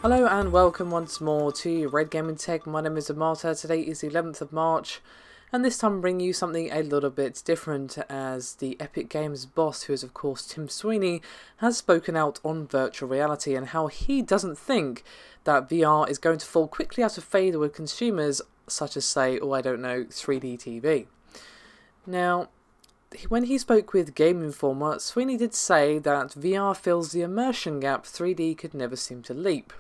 Hello and welcome once more to Red Gaming Tech. My name is Amata. Today is the 11th of March, and this time I'm bringing you something a little bit different, as the Epic Games boss, who is of course Tim Sweeney, has spoken out on virtual reality and how he doesn't think that VR is going to fall quickly out of favour with consumers such as, say, 3D TV. Now, when he spoke with Game Informer, Sweeney did say that VR fills the immersion gap 3D could never seem to leap.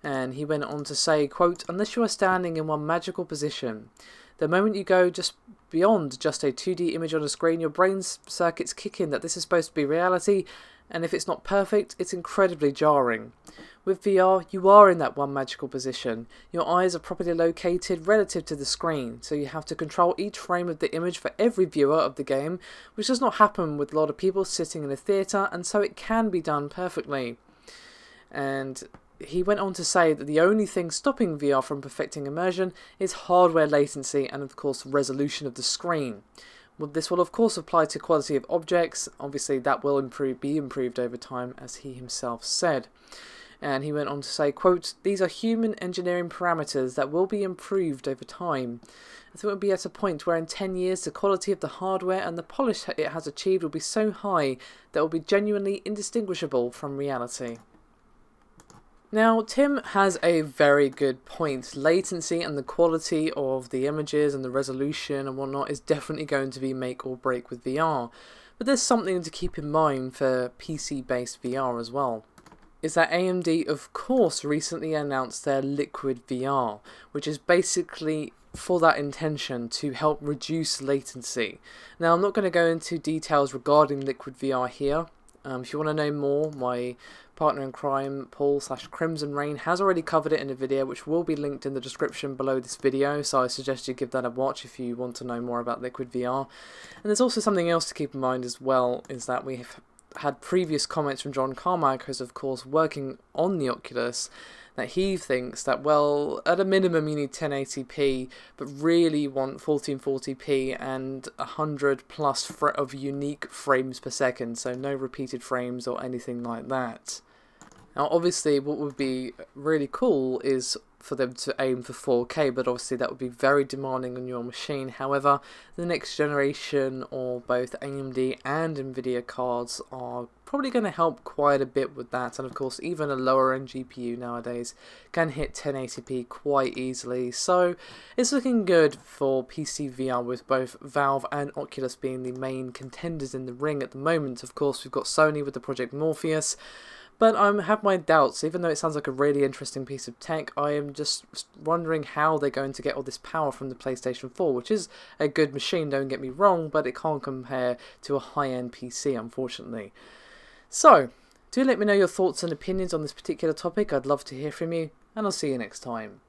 And he went on to say, quote, "Unless you are standing in one magical position, the moment you go just beyond just a 2D image on a screen, your brain's circuits kick in that this is supposed to be reality, and if it's not perfect, it's incredibly jarring. With VR, you are in that one magical position. Your eyes are properly located relative to the screen, so you have to control each frame of the image for every viewer of the game, which does not happen with a lot of people sitting in a theatre, and so it can be done perfectly." And he went on to say that the only thing stopping VR from perfecting immersion is hardware latency and of course resolution of the screen. Well, this will of course apply to quality of objects. Obviously that will be improved over time, as he himself said. And he went on to say, quote, "These are human engineering parameters that will be improved over time. I think it will be at a point where in 10 years the quality of the hardware and the polish it has achieved will be so high that it will be genuinely indistinguishable from reality." Now, Tim has a very good point. Latency and the quality of the images and the resolution and whatnot is definitely going to be make or break with VR. But there's something to keep in mind for PC-based VR as well. Is that AMD, of course, recently announced their Liquid VR, which is basically for that intention to help reduce latency. Now, I'm not going to go into details regarding Liquid VR here. If you want to know more, my partner in crime, Paul/Crimson Rain, has already covered it in a video which will be linked in the description below this video, so I suggest you give that a watch if you want to know more about Liquid VR. And there's also something else to keep in mind as well, is that we have had previous comments from John Carmack, who's of course working on the Oculus, that he thinks that, well, at a minimum you need 1080p, but really you want 1440p and 100 plus of unique frames per second, so no repeated frames or anything like that. Now obviously what would be really cool is for them to aim for 4K, but obviously that would be very demanding on your machine. However, the next generation of both AMD and Nvidia cards are probably going to help quite a bit with that, and of course even a lower end GPU nowadays can hit 1080p quite easily, so it's looking good for PC VR with both Valve and Oculus being the main contenders in the ring at the moment. Of course we've got Sony with the Project Morpheus, but I have my doubts. Even though it sounds like a really interesting piece of tech, I am just wondering how they're going to get all this power from the PlayStation 4, which is a good machine, don't get me wrong, but it can't compare to a high-end PC, unfortunately. So, do let me know your thoughts and opinions on this particular topic. I'd love to hear from you, and I'll see you next time.